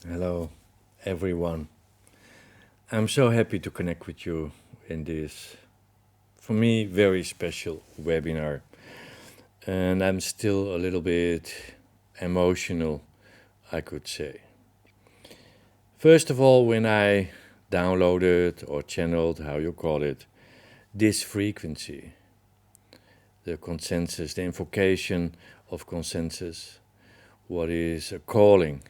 Hello, everyone. I'm so happy to connect with you in this, for me, very special webinar. And I'm still a little bit emotional, I could say. First of all, when I downloaded or channeled, how you call it, this frequency, the consensus, the invocation of consensus, what is a calling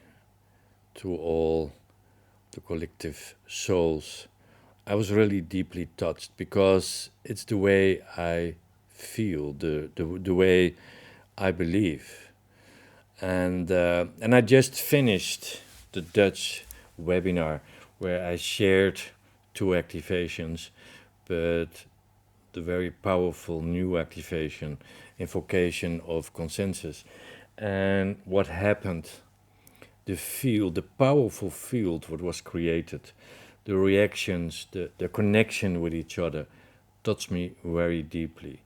to all the collective souls, I was really deeply touched because it's the way I feel, the way I believe. And I just finished the Dutch webinar where I shared two activations, but the very powerful new activation, invocation of consensus. And what happened, the field, the powerful field what was created, the reactions, the connection with each other touched me very deeply.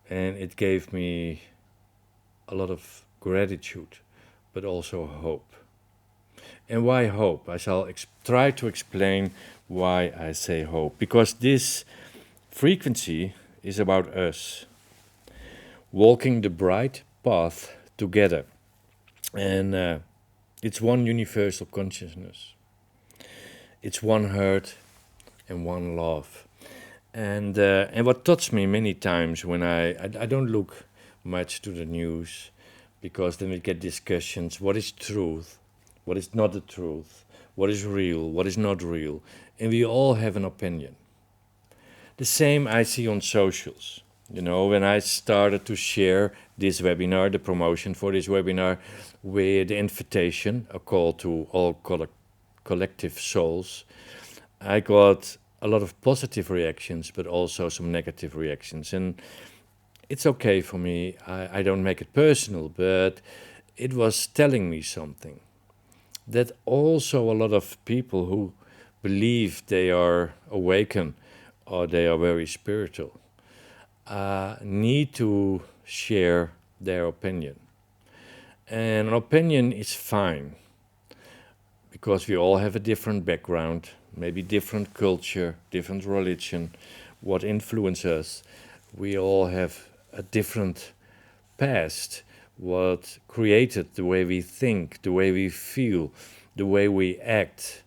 And it gave me a lot of gratitude, but also hope. And why hope? I shall try to explain why I say hope. Because this frequency is about us walking the bright path together. And it's one universal consciousness, it's one heart and one love. And what touched me many times when I don't look much to the news, because then we get discussions: what is truth, what is not the truth, what is real, what is not real, and we all have an opinion. The same I see on socials. You know, when I started to share this webinar, the promotion for this webinar, with the invitation, a call to all collective souls, I got a lot of positive reactions, but also some negative reactions. And it's okay for me, I don't make it personal, but it was telling me something. That also a lot of people who believe they are awakened or they are very spiritual need to share their opinion. And an opinion is fine, because we all have a different background, maybe different culture, different religion, what influences us. We all have a different past, what created the way we think, the way we feel, the way we act.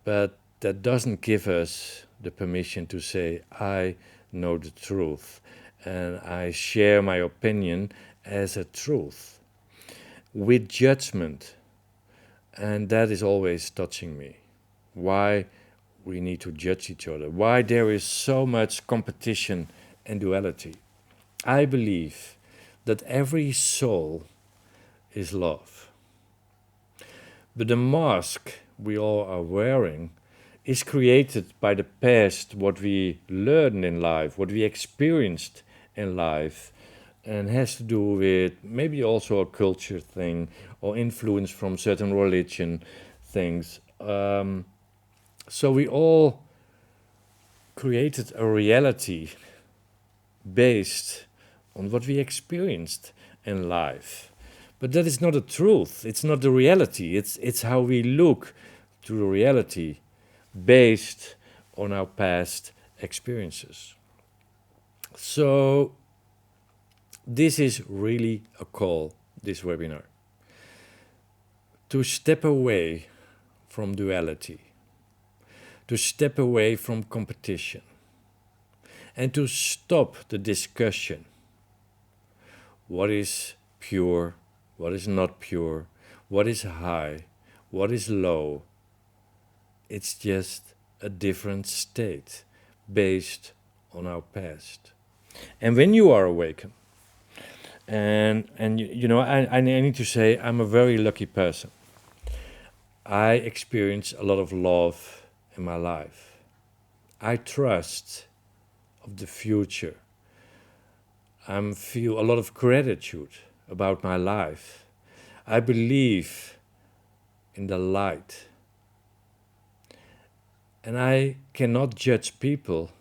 But that doesn't give us the permission to say, I know the truth, and I share my opinion as a truth, with judgment. And that is always touching me. Why we need to judge each other, why there is so much competition and duality. I believe that every soul is love. But the mask we all are wearing is created by the past, what we learned in life, what we experienced in life, and has to do with maybe also a culture thing or influence from certain religion things. So we all created a reality based on what we experienced in life. But that is not the truth. It's not the reality. It's how we look to the reality based on our past experiences. So this is really a call, this webinar, to step away from duality, to step away from competition, and to stop the discussion. What is pure? What is not pure? What is high? What is low? It's just a different state based on our past. And when you are awakened, and you know, I need to say I'm a very lucky person. I experience a lot of love in my life. I trust of the future. I feel a lot of gratitude about my life. I believe in the light. And I cannot judge people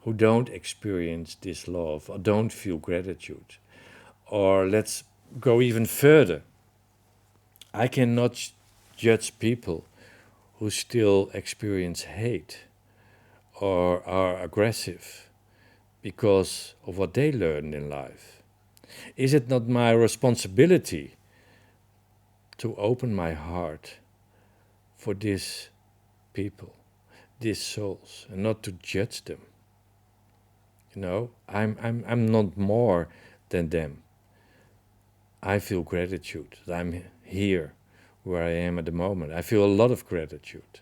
who don't experience this love or don't feel gratitude. Or let's go even further. I cannot judge people who still experience hate or are aggressive because of what they learned in life? Is it not my responsibility to open my heart for these people, these souls, and not to judge them? You know, I'm not more than them. I feel gratitude that I'm here where I am at the moment. I feel a lot of gratitude.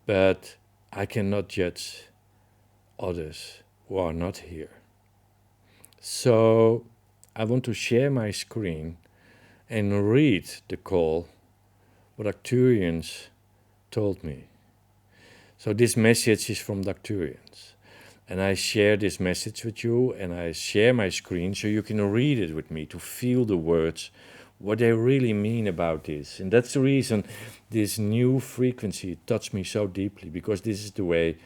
But I cannot judge others who are not here. So I want to share my screen and read the call what Arcturians told me. So this message is from the Arcturians. And I share this message with you, and I share my screen so you can read it with me, to feel the words, what they really mean about this. And that's the reason this new frequency touched me so deeply, because this is the way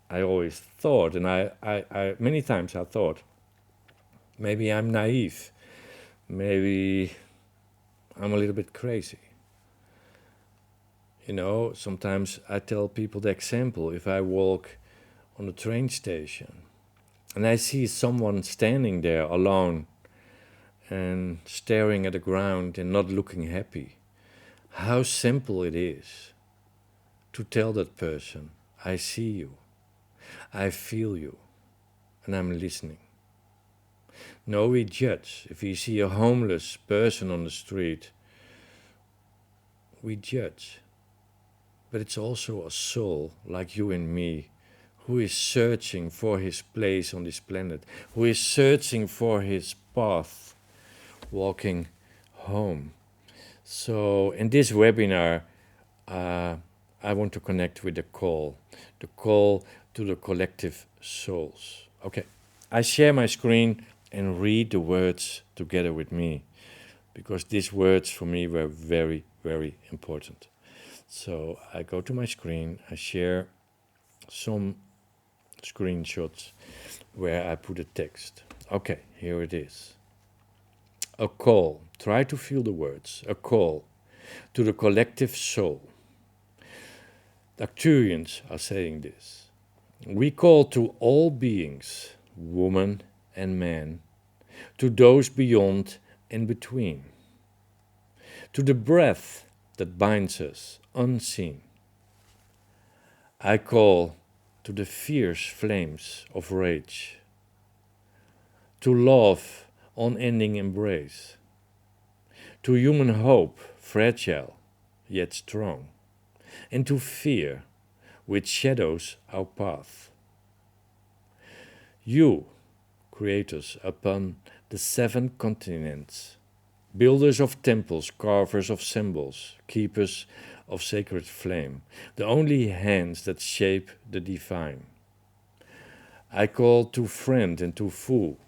I always thought. And I many times I thought, maybe I'm naive, maybe I'm a little bit crazy. You know, sometimes I tell people the example, if I walk on a train station and I see someone standing there alone and staring at the ground and not looking happy, how simple it is to tell that person, I see you, I feel you, and I'm listening. No, we judge. If we see a homeless person on the street, we judge. But it's also a soul like you and me, who is searching for his place on this planet, who is searching for his path, walking home. So in this webinar, I want to connect with the call to the collective souls. Okay, I share my screen and read the words together with me, because these words for me were very, very important. So I go to my screen, I share some screenshots where I put a text. Okay, here it is. A call. Try to feel the words. A call to the collective soul. The Arcturians are saying this. We call to all beings, woman and man, to those beyond and between, to the breath that binds us unseen. I call to the fierce flames of rage, to love unending embrace, to human hope fragile yet strong, and to fear which shadows our path. You, creators upon the 7 continents, builders of temples, carvers of symbols, keepers of sacred flame, the only hands that shape the divine. I call to friend and to fool,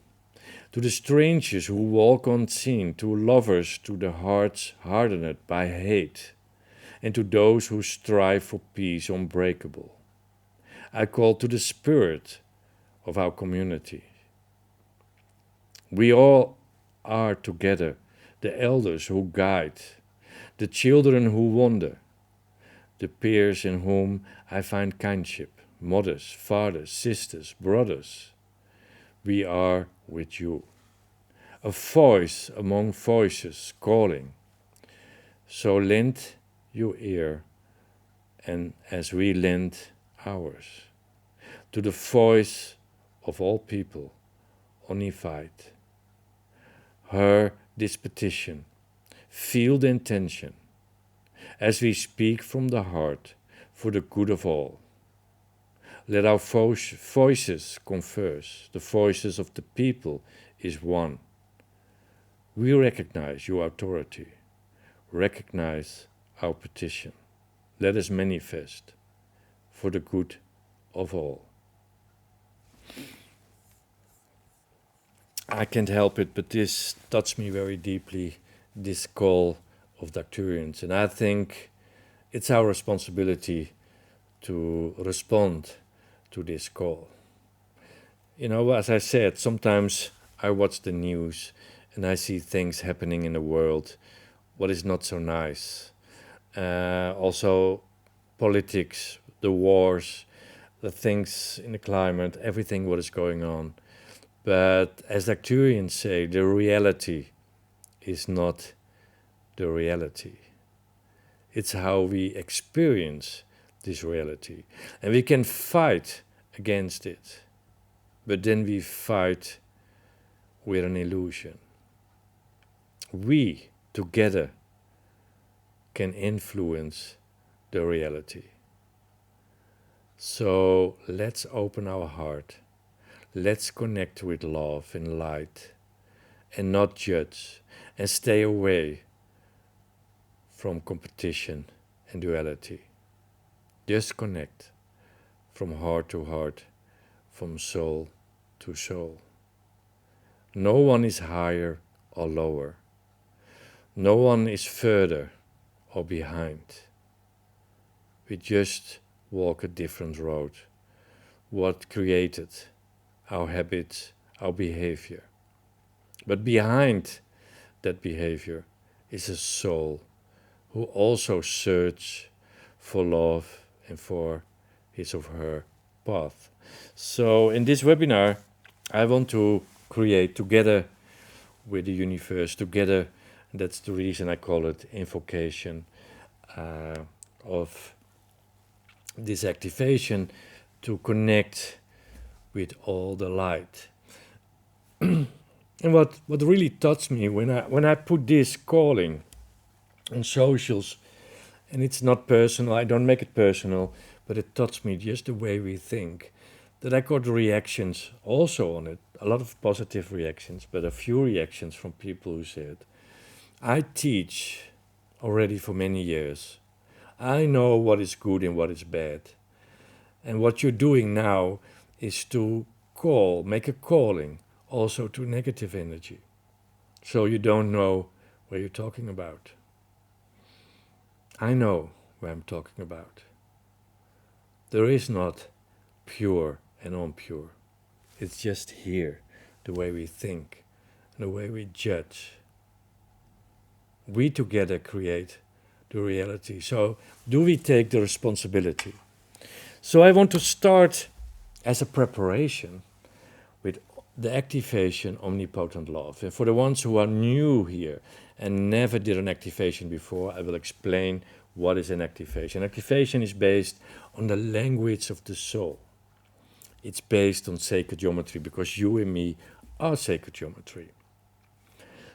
to the strangers who walk unseen, to lovers, to the hearts hardened by hate, and to those who strive for peace unbreakable. I call to the spirit of our community. We all are together, the elders who guide, the children who wander, the peers in whom I find kindship, mothers, fathers, sisters, brothers. We are with you. A voice among voices calling. So lend your ear, and as we lend ours, to the voice of all people, unified. Hear this petition, feel the intention, as we speak from the heart for the good of all. Let our voices converse, the voices of the people is one. We recognize your authority, recognize our petition. Let us manifest for the good of all. I can't help it, but this touched me very deeply, this call of the Arcturians. And I think it's our responsibility to respond to this call. You know, as I said, sometimes I watch the news and I see things happening in the world what is not so nice. Also politics, the wars, the things in the climate, everything what is going on. But as the Arcturians say, the reality is not the reality. It's how we experience this reality. And we can fight against it, but then we fight with an illusion. We together can influence the reality. So let's open our heart. Let's connect with love and light and not judge and stay away from competition and duality. Just connect from heart to heart, from soul to soul. No one is higher or lower. No one is further or behind. We just walk a different road. What created our habits, our behavior. But behind that behavior is a soul who also searches for love and for his or her path. So in this webinar, I want to create together with the universe, together, that's the reason I call it invocation, of this activation to connect with all the light. And what really touched me when I put this calling on socials, and it's not personal, I don't make it personal, but it touched me just the way we think, that I got reactions also on it, a lot of positive reactions, but a few reactions from people who said, I teach already for many years. I know what is good and what is bad. And what you're doing now is to make a calling also to negative energy. So you don't know what you're talking about. I know what I'm talking about. There is not pure and impure. It's just here, the way we think, and the way we judge. We together create the reality. So do we take the responsibility? So I want to start as a preparation with the activation Omnipotent Love. And for the ones who are new here and never did an activation before, I will explain what is an activation. Activation is based on the language of the soul. It's based on sacred geometry because you and me are sacred geometry.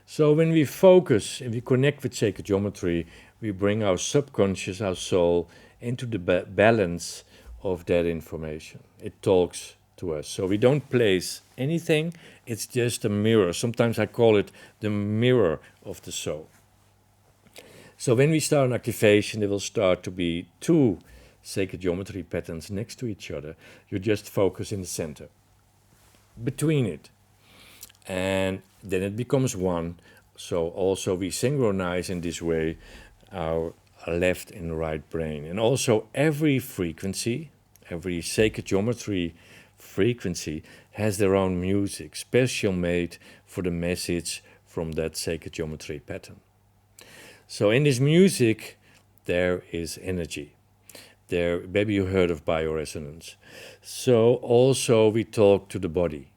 So when we focus and we connect with sacred geometry, we bring our subconscious, our soul, into the balance of that information. It talks to us. So we don't place anything, it's just a mirror. Sometimes I call it the mirror of the soul. So when we start an activation, there will start to be two sacred geometry patterns next to each other. You just focus in the center, between it. And then it becomes one. So also we synchronize in this way our left and right brain. And also every frequency, every sacred geometry frequency has their own music, special made for the message from that sacred geometry pattern. So in this music, there is energy. There, maybe you heard of bioresonance. So also we talk to the body.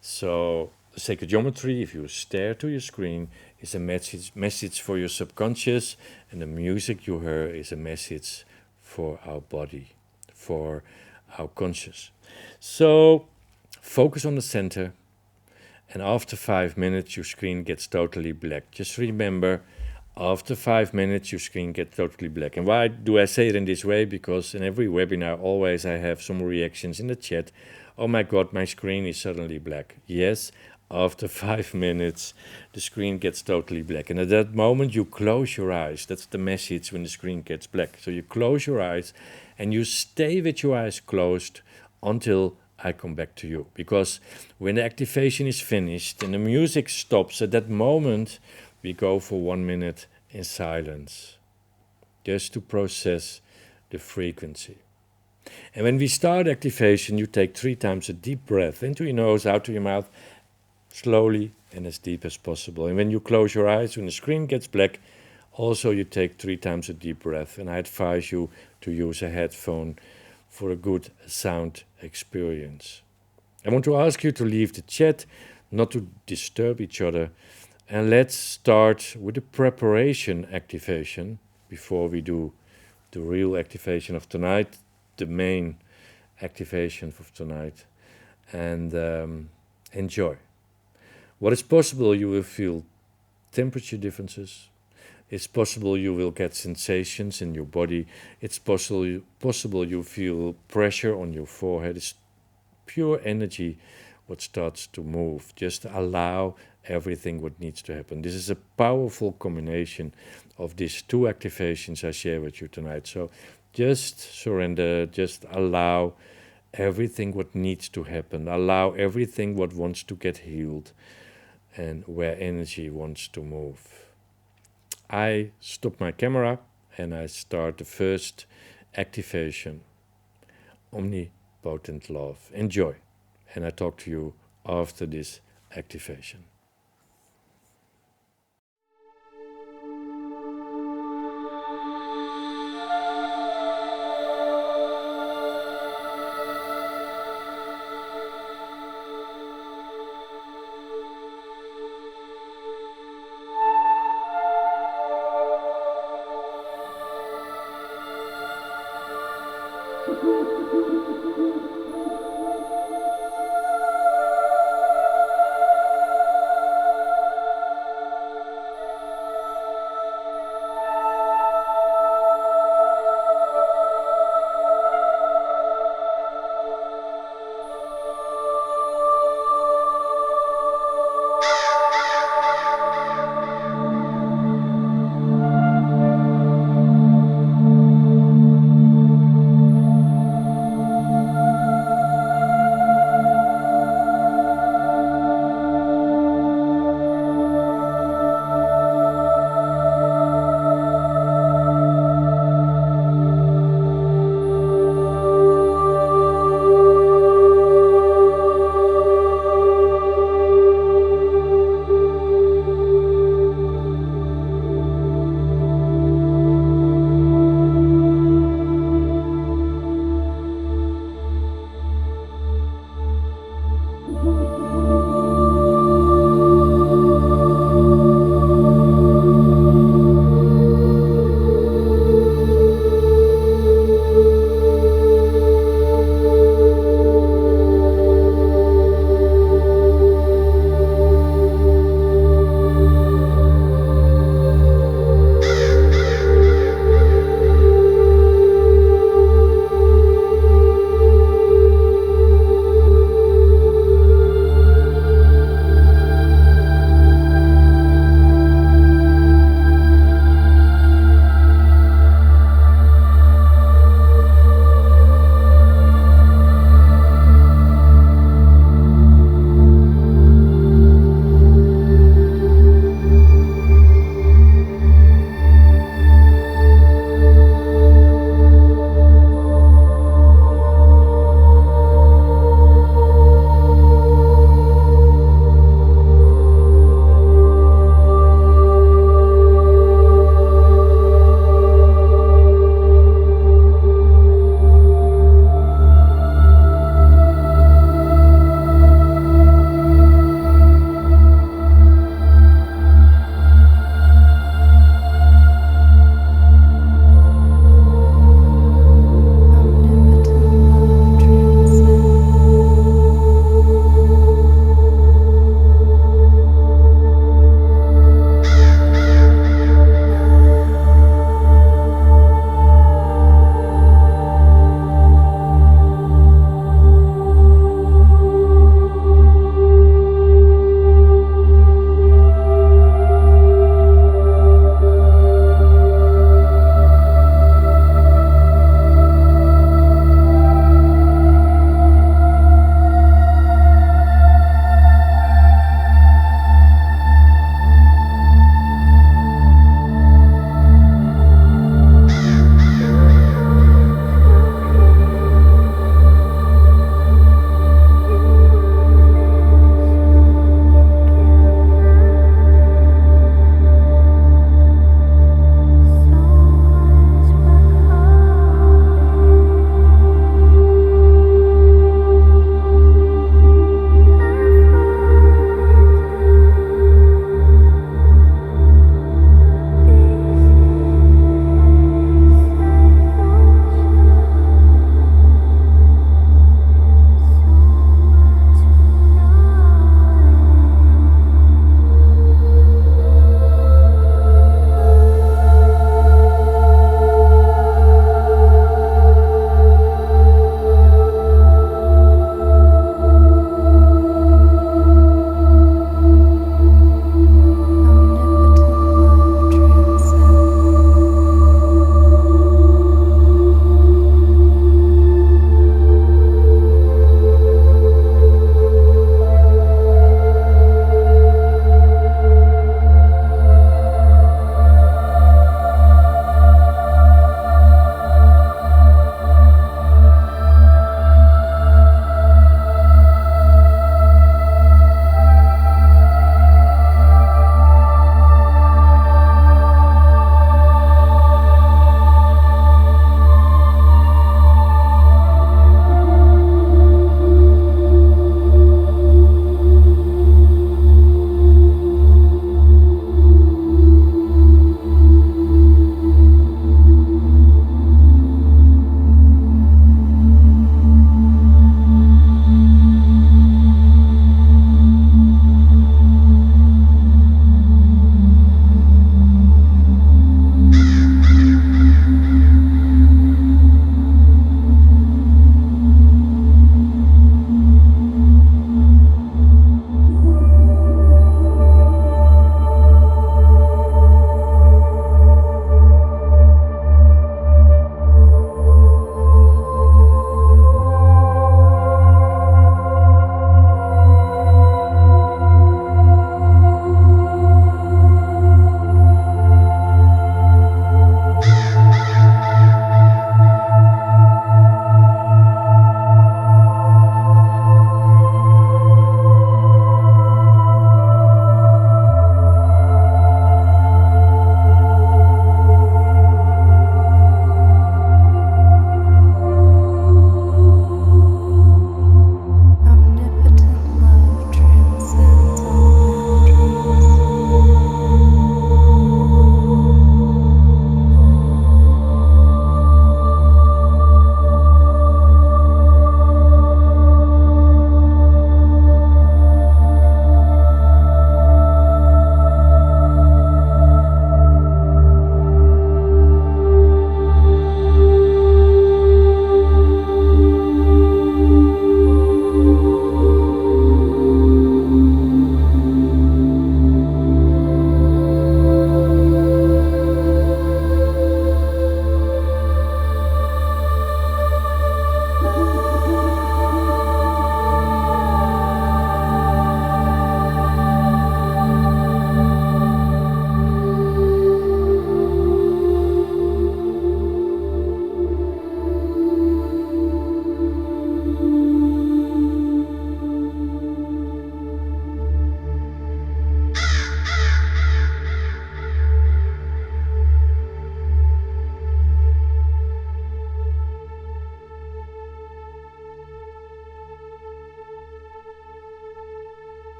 So sacred geometry, if you stare to your screen, is a message for your subconscious, and the music you hear is a message for our body, for our conscious. So focus on the center, and after 5 minutes your screen gets totally black. Just remember, after 5 minutes your screen gets totally black. And why do I say it in this way? Because in every webinar always I have some reactions in the chat. Oh my God, my screen is suddenly black. Yes, after 5 minutes the screen gets totally black. And at that moment you close your eyes. That's the message when the screen gets black. So you close your eyes and you stay with your eyes closed until I come back to you. Because when the activation is finished and the music stops, at that moment we go for 1 minute in silence, just to process the frequency. And when we start activation, you take 3 times a deep breath into your nose, out to your mouth, slowly and as deep as possible. And when you close your eyes, when the screen gets black, Also, you take 3 times a deep breath, and I advise you to use a headphone for a good sound experience. I want to ask you to leave the chat, not to disturb each other, and let's start with the preparation activation before we do the real activation of tonight, the main activation of tonight, and enjoy. What is possible, you will feel temperature differences. It's possible you will get sensations in your body. It's possible you feel pressure on your forehead. It's pure energy what starts to move. Just allow everything what needs to happen. This is a powerful combination of these two activations I share with you tonight. So just surrender, just allow everything what needs to happen. Allow everything what wants to get healed and where energy wants to move. I stop my camera and I start the first activation. Omnipotent love. Enjoy. And I talk to you after this activation.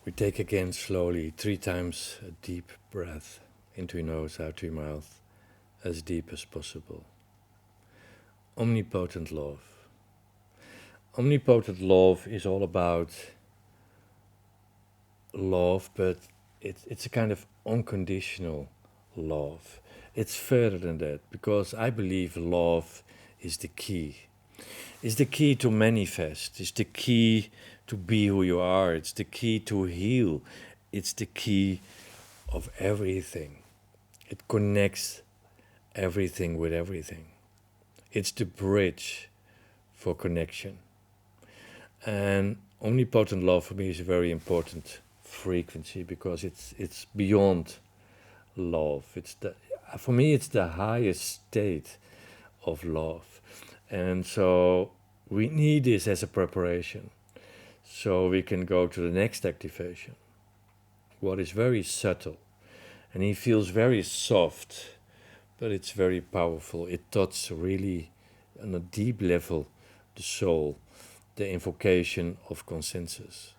We take again slowly 3 times a deep breath into your nose, out to your mouth, as deep as possible. Omnipotent love. Omnipotent love is all about love, but it's a kind of unconditional love. It's further than that, because I believe love is the key. It's the key to manifest. It's the key to be who you are. It's the key to heal. It's the key of everything. It connects everything with everything. It's the bridge for connection. And omnipotent love for me is a very important frequency, because it's beyond love. For me it's the highest state of love. And so we need this as a preparation, so we can go to the next activation, what is very subtle. And he feels very soft, but it's very powerful. It touches really on a deep level the soul, the invocation of consensus.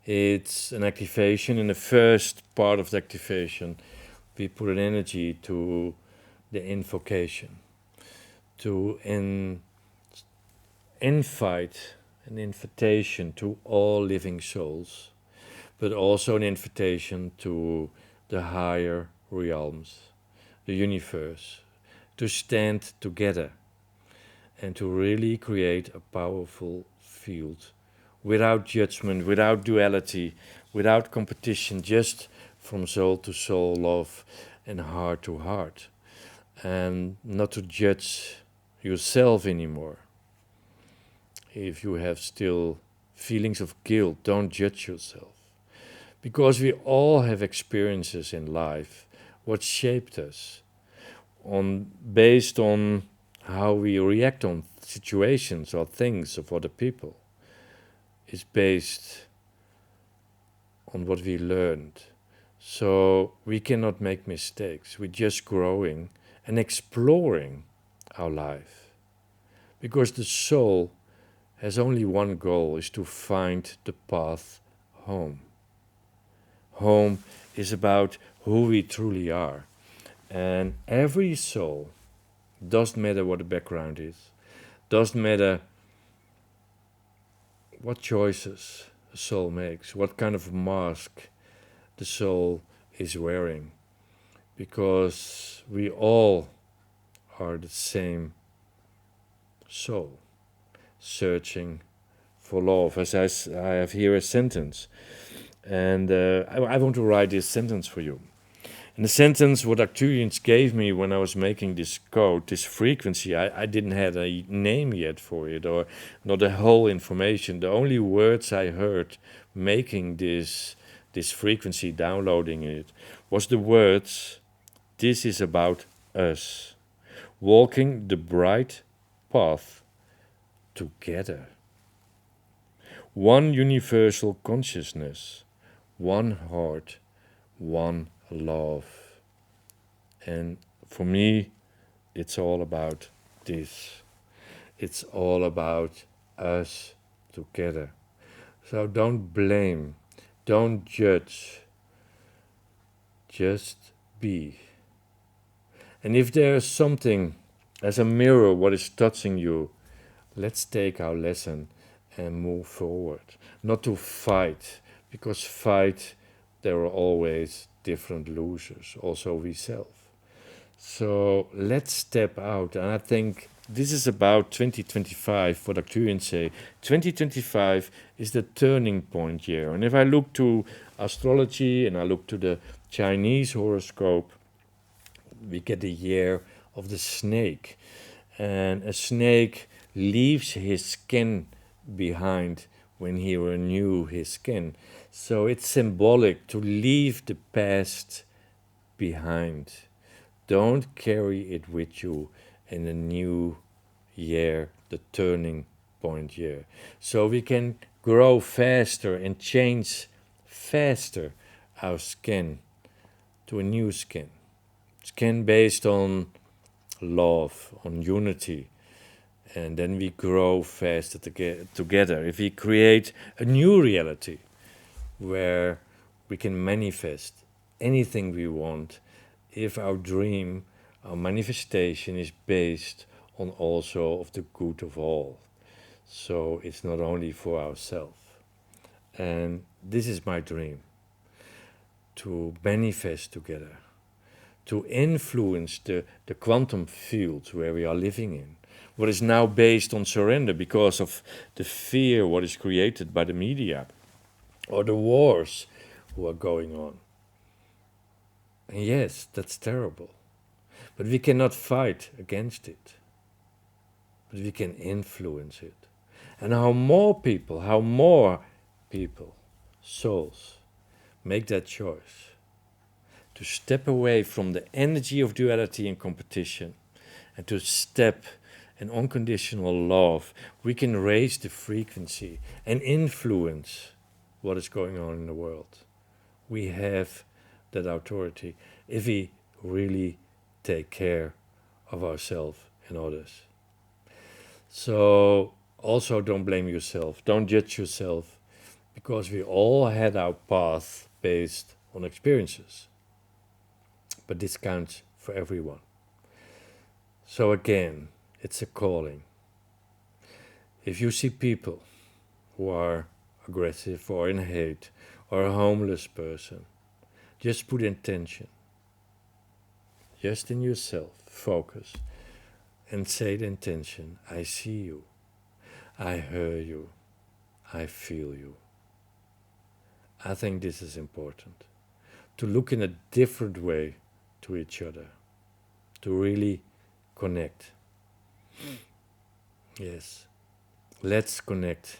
It's an activation. In the first part of the activation, we put an energy to the invocation, to invite an invitation to all living souls, but also an invitation to the higher realms, the universe, to stand together and to really create a powerful field without judgment, without duality, without competition, just from soul to soul love and heart to heart, and not to judge yourself anymore. If you have still feelings of guilt, don't judge yourself. Because we all have experiences in life, what shaped us, based on how we react on situations or things of other people, is based on what we learned. So we cannot make mistakes. We're just growing and exploring our life. Because the soul has only one goal, is to find the path home. Home is about who we truly are. And every soul, doesn't matter what the background is, doesn't matter what choices a soul makes, what kind of mask the soul is wearing, because we all are the same soul, searching for love. As I have here a sentence, and I want to write this sentence for you. And the sentence what Arcturians gave me when I was making this code, this frequency, I didn't have a name yet for it, or not the whole information. The only words I heard making this frequency, downloading it, was the words, "This is about us, walking the bright path together. One universal consciousness, one heart, one love." And for me, it's all about this. It's all about us together. So don't blame, don't judge, just be. And if there is something as a mirror what is touching you, let's take our lesson and move forward. Not to fight, because fight, there are always different losers, also we self. So let's step out, and I think this is about 2025, what Arcturians say. 2025 is the turning point year. And if I look to astrology and I look to the Chinese horoscope, we get the year of the snake. And a snake leaves his skin behind when he renews his skin. So it's symbolic to leave the past behind. Don't carry it with you in the new year, the turning point year. So we can grow faster and change faster our skin to a new skin. Skin based on love, on unity. And then we grow faster together. If we create a new reality, where we can manifest anything we want if our dream, our manifestation is based on also of the good of all. So it's not only for ourselves. And this is my dream, to manifest together, to influence the quantum fields where we are living in. What is now based on surrender because of the fear what is created by the media or the wars who are going on. And yes, that's terrible. But we cannot fight against it. But we can influence it. And how more people, souls, make that choice to step away from the energy of duality and competition and to step in unconditional love, we can raise the frequency and influence what is going on in the world. We have that authority if we really take care of ourselves and others. So also don't blame yourself, don't judge yourself, because we all had our path based on experiences. But this counts for everyone. So again, it's a calling. If you see people who are aggressive or in hate or a homeless person, just put intention. Just in yourself, focus and say the intention. I see you, I hear you, I feel you. I think this is important. To look in a different way to each other. To really connect. Yes. Let's connect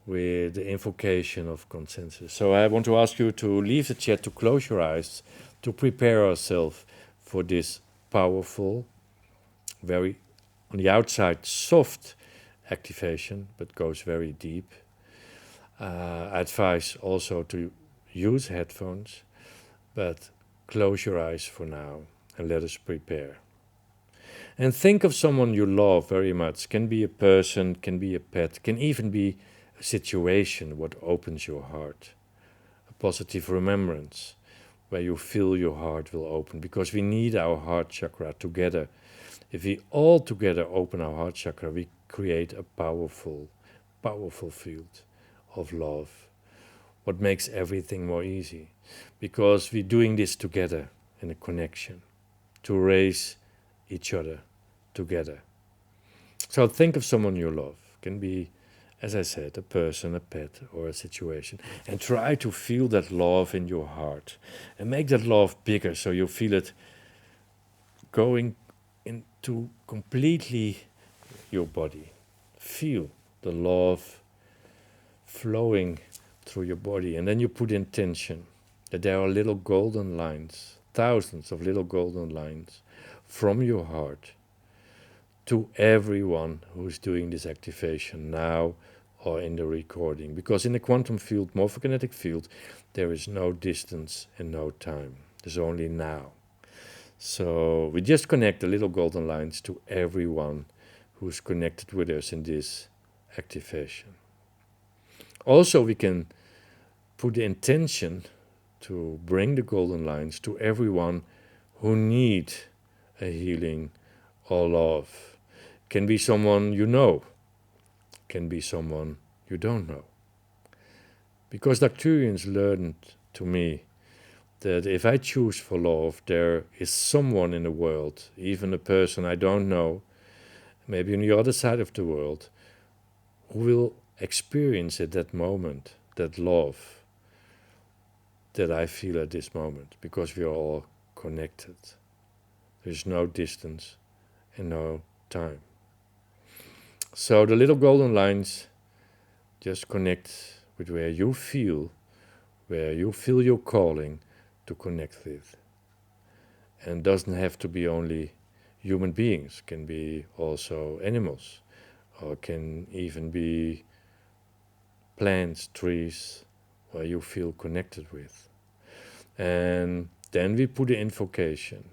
with the invocation of consensus. So I want to ask you to leave the chat, to close your eyes, to prepare ourselves for this powerful, very, on the outside, soft activation, but goes very deep. I advise also to use headphones, but close your eyes for now and let us prepare. And think of someone you love very much. Can be a person, can be a pet, can even be a situation what opens your heart. A positive remembrance where you feel your heart will open, because we need our heart chakra together. If we all together open our heart chakra, we create a powerful, powerful field of love. What makes everything more easy, because we're doing this together in a connection to raise each other together. So think of someone you love. Can be, as I said, a person, a pet, or a situation. And try to feel that love in your heart. And make that love bigger so you feel it going into completely your body. Feel the love flowing through your body. And then you put intention that there are little golden lines, thousands of little golden lines from your heart to everyone who's doing this activation now or in the recording. Because in the quantum field, morphokinetic field, there is no distance and no time. There's only now. So we just connect the little golden lines to everyone who's connected with us in this activation. Also, we can put the intention to bring the golden lines to everyone who need a healing or love. Can be someone you know, can be someone you don't know. Because the Arcturians learned to me that if I choose for love, there is someone in the world, even a person I don't know, maybe on the other side of the world, who will experience at that moment that love that I feel at this moment, because we are all connected. There's no distance and no time. So the little golden lines just connect with where you feel your calling to connect with. And it doesn't have to be only human beings, can be also animals, or can even be plants, trees, where you feel connected with. And then we put the invocation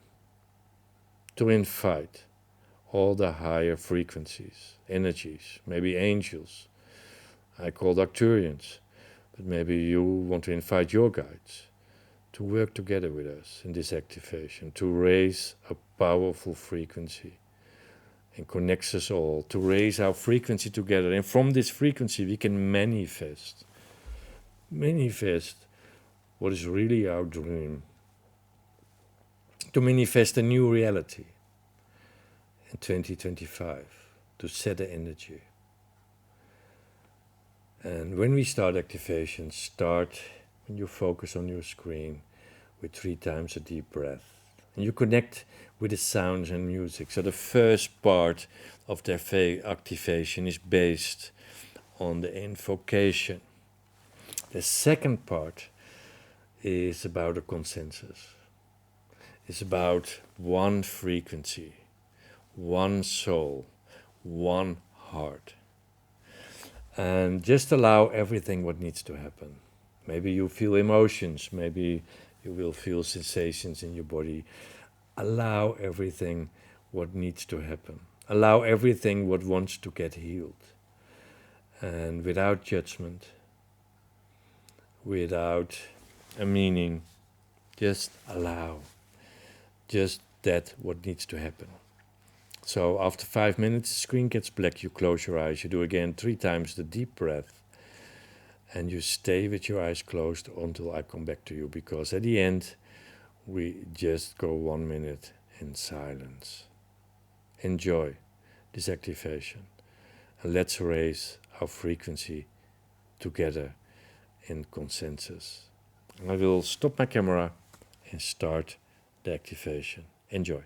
to invite all the higher frequencies, energies, maybe angels, I call Arcturians, But maybe you want to invite your guides to work together with us in this activation, to raise a powerful frequency and connects us all, to raise our frequency together. And from this frequency we can manifest what is really our dream, to manifest a new reality in 2025, to set the energy. And when we start activation, start when you focus on your screen with 3 times a deep breath. And you connect with the sounds and music. So the first part of their activation is based on the invocation. The second part is about a consensus. It's about one frequency, one soul, one heart. And just allow everything what needs to happen. Maybe you feel emotions, maybe you will feel sensations in your body. Allow everything what needs to happen. Allow everything what wants to get healed. And without judgment, without a meaning, just allow. Just that what needs to happen. So after 5 minutes, the screen gets black, you close your eyes, you do again 3 times the deep breath, and you stay with your eyes closed until I come back to you, because at the end, we just go 1 minute in silence. Enjoy this activation, and let's raise our frequency together in consensus. I will stop my camera and start the activation. Enjoy.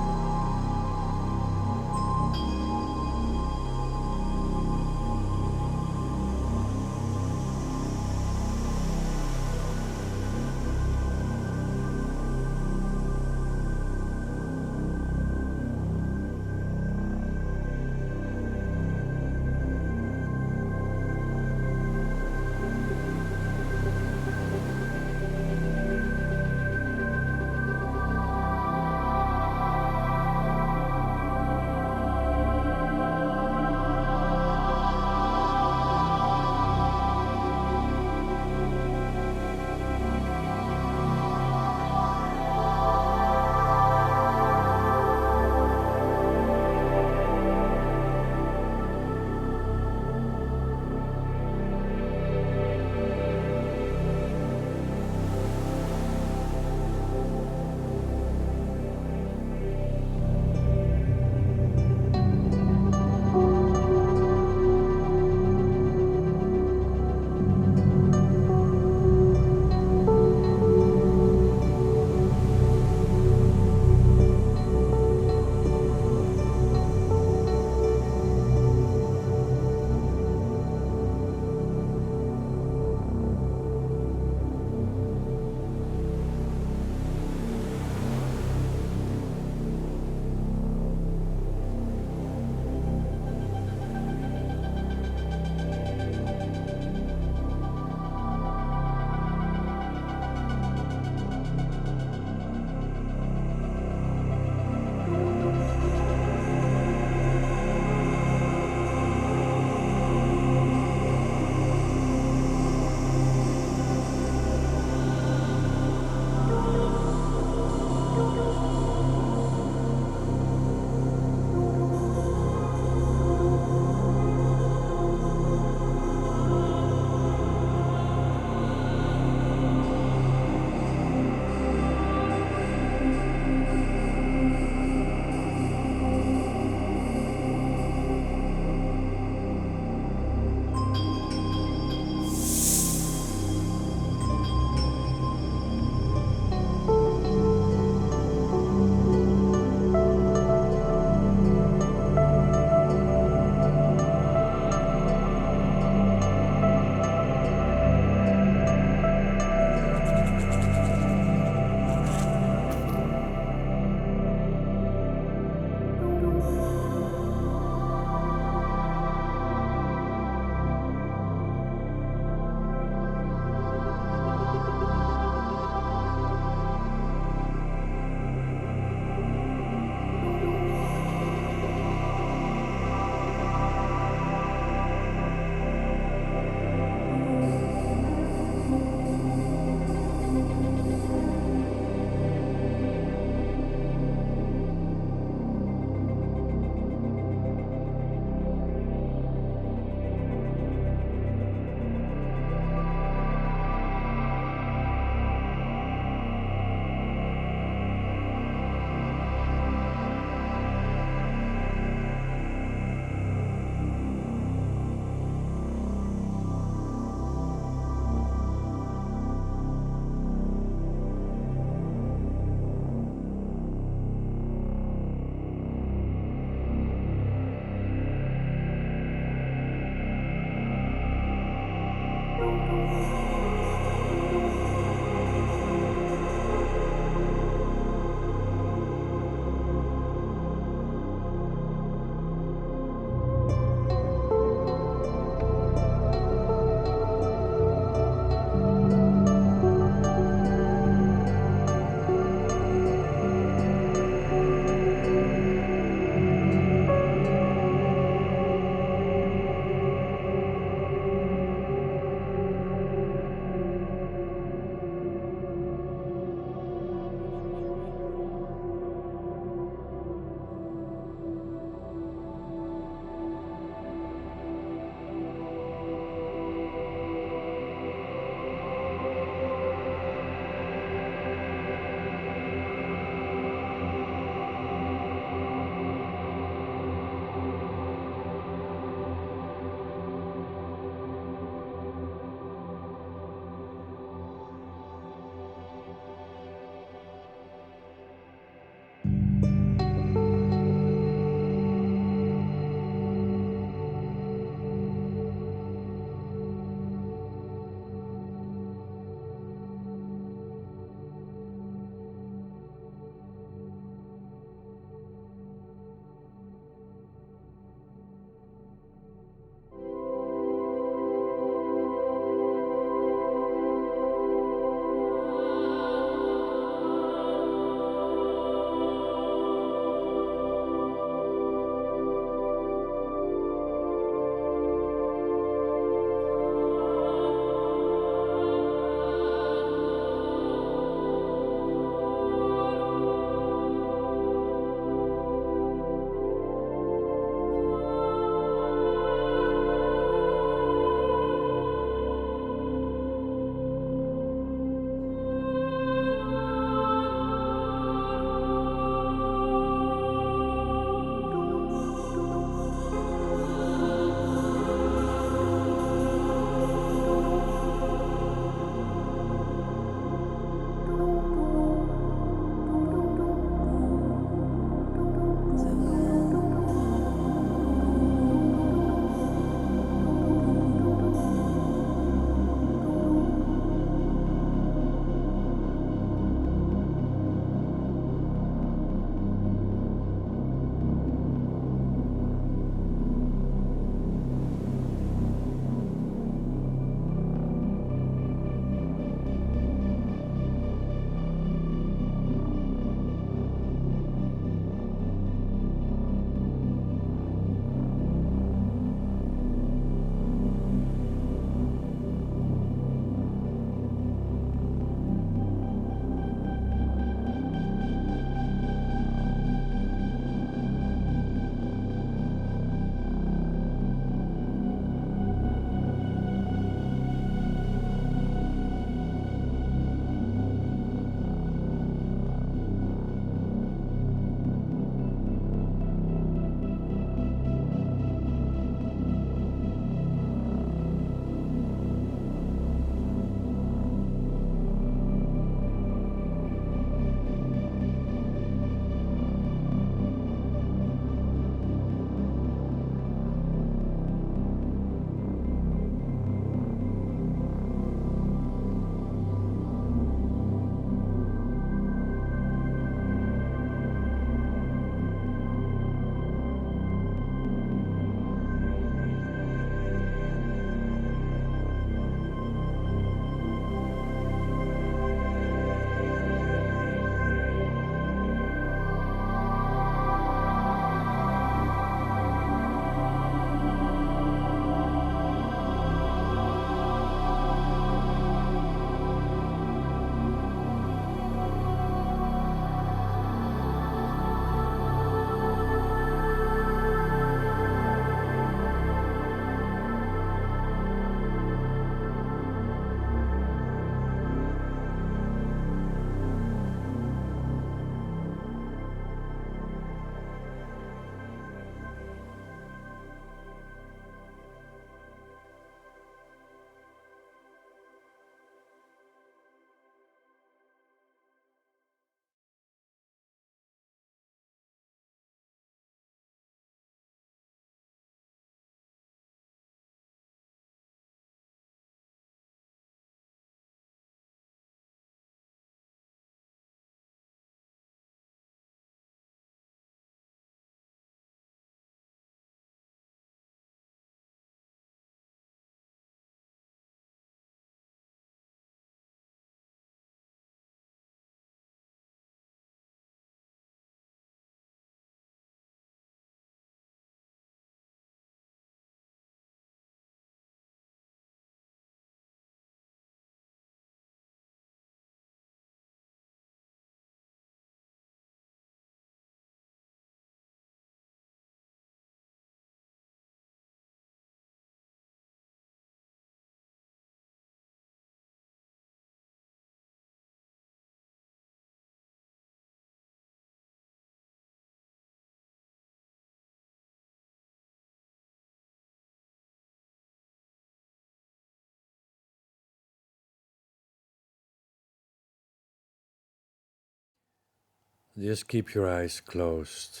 Just keep your eyes closed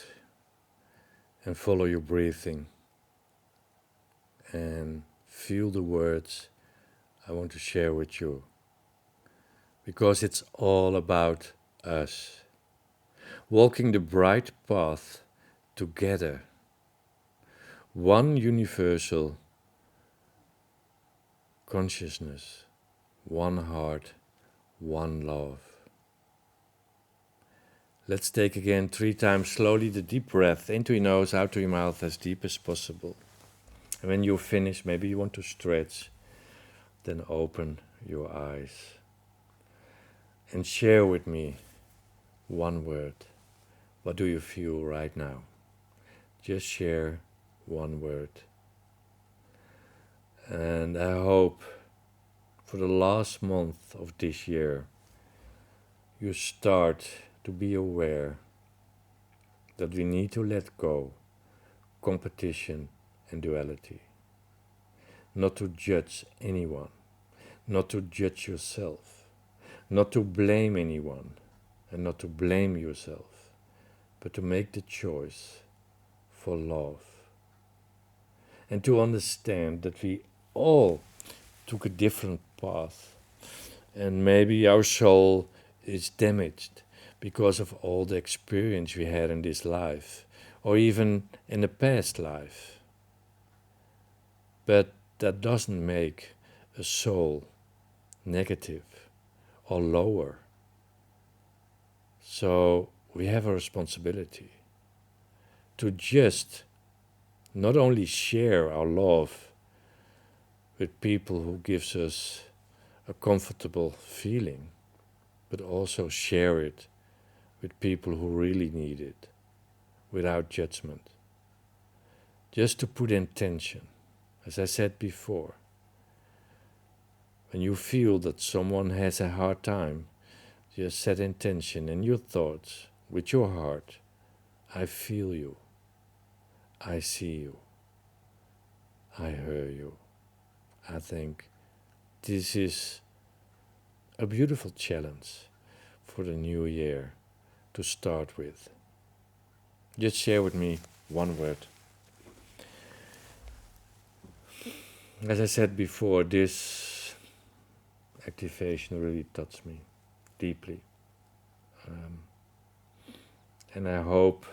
and follow your breathing and feel the words I want to share with you, because it's all about us walking the bright path together, one universal consciousness, one heart, one love. Let's take again 3 times slowly the deep breath into your nose, out to your mouth as deep as possible. And when you're finished, maybe you want to stretch, then open your eyes and share with me one word. What do you feel right now? Just share one word. And I hope for the last month of this year, you start to be aware that we need to let go competition and duality. Not to judge anyone, not to judge yourself, not to blame anyone, and not to blame yourself, but to make the choice for love. And to understand that we all took a different path, and maybe our soul is damaged because of all the experience we had in this life, or even in the past life. But that doesn't make a soul negative or lower. So we have a responsibility to just not only share our love with people who gives us a comfortable feeling, but also share it with people who really need it, without judgment. Just to put intention. As I said before, when you feel that someone has a hard time, just set intention in your thoughts with your heart. I feel you. I see you. I hear you. I think this is a beautiful challenge for the new year to start with. Just share with me one word. As I said before, this activation really touched me deeply. And I hope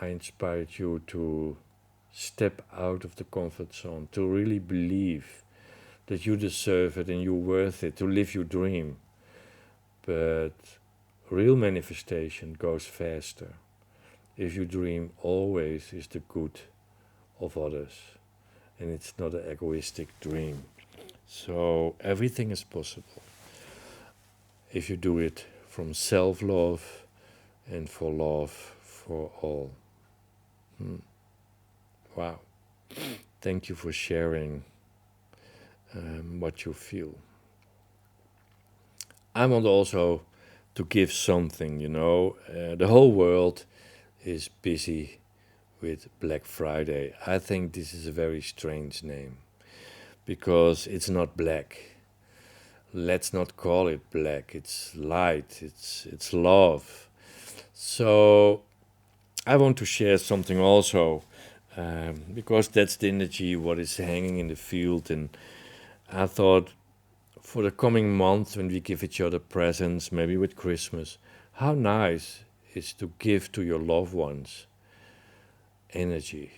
I inspired you to step out of the comfort zone, to really believe that you deserve it and you're worth it, to live your dream. But real manifestation goes faster if your dream always is the good of others and it's not an egoistic dream. So everything is possible if you do it from self-love and for love for all. Wow. Thank you for sharing what you feel. I want also to give something, the whole world is busy with Black Friday. I think this is a very strange name because it's not black. Let's not call it black. It's light. It's love. So I want to share something also because that's the energy what is hanging in the field, and I thought for the coming month when we give each other presents, maybe with Christmas, how nice is to give to your loved ones energy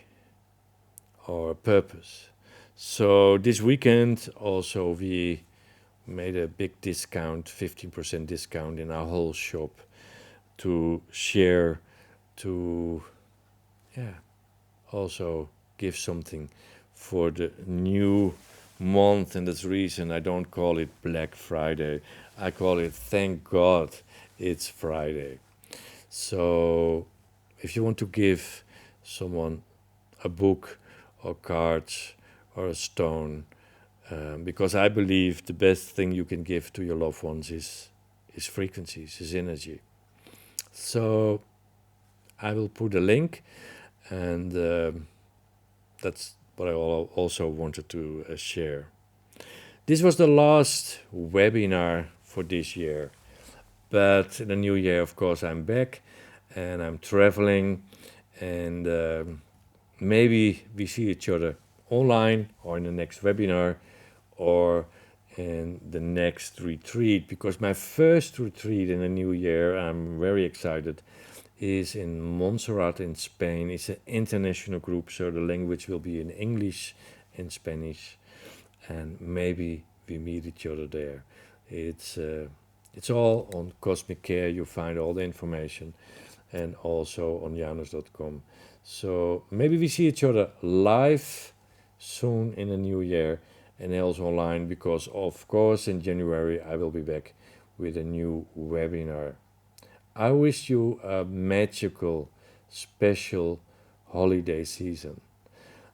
or purpose. So this weekend also we made a big discount, 15% discount in our whole shop to share, to also give something for the new month, and that's the reason I don't call it Black Friday. I call it Thank God It's Friday. So if you want to give someone a book or cards or a stone, because I believe the best thing you can give to your loved ones is frequencies, is energy. So I will put a link, and that's what I also wanted to share. This was the last webinar for this year. But in the new year, of course, I'm back and I'm traveling, and maybe we see each other online or in the next webinar or in the next retreat, because my first retreat in the new year, I'm very excited, is in Montserrat in Spain. It's an international group, so the language will be in English and Spanish, and maybe we meet each other there. It's all on Cosmic Care. You find all the information, and also on Janosh.com. So maybe we see each other live soon in the new year, and also online, because of course in January I will be back with a new webinar. I wish you a magical, special holiday season,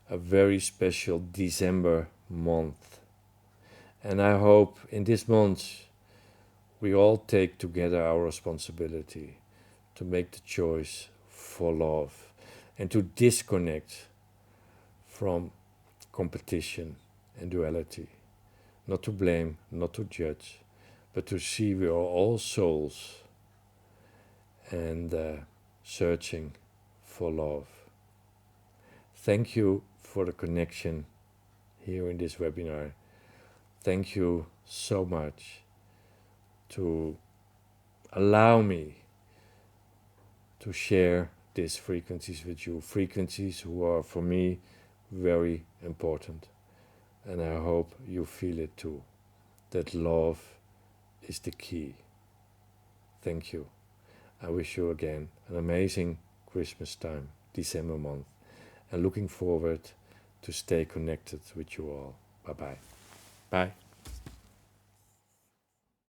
a very special December month. And I hope in this month we all take together our responsibility to make the choice for love and to disconnect from competition and duality. Not to blame, not to judge, but to see we are all souls and searching for love. Thank you for the connection here in this webinar. Thank you so much to allow me to share these frequencies with you, frequencies who are for me very important. And I hope you feel it too, that love is the key. Thank you. I wish you again an amazing Christmas time, December month, and looking forward to stay connected with you all. Bye-bye. Bye.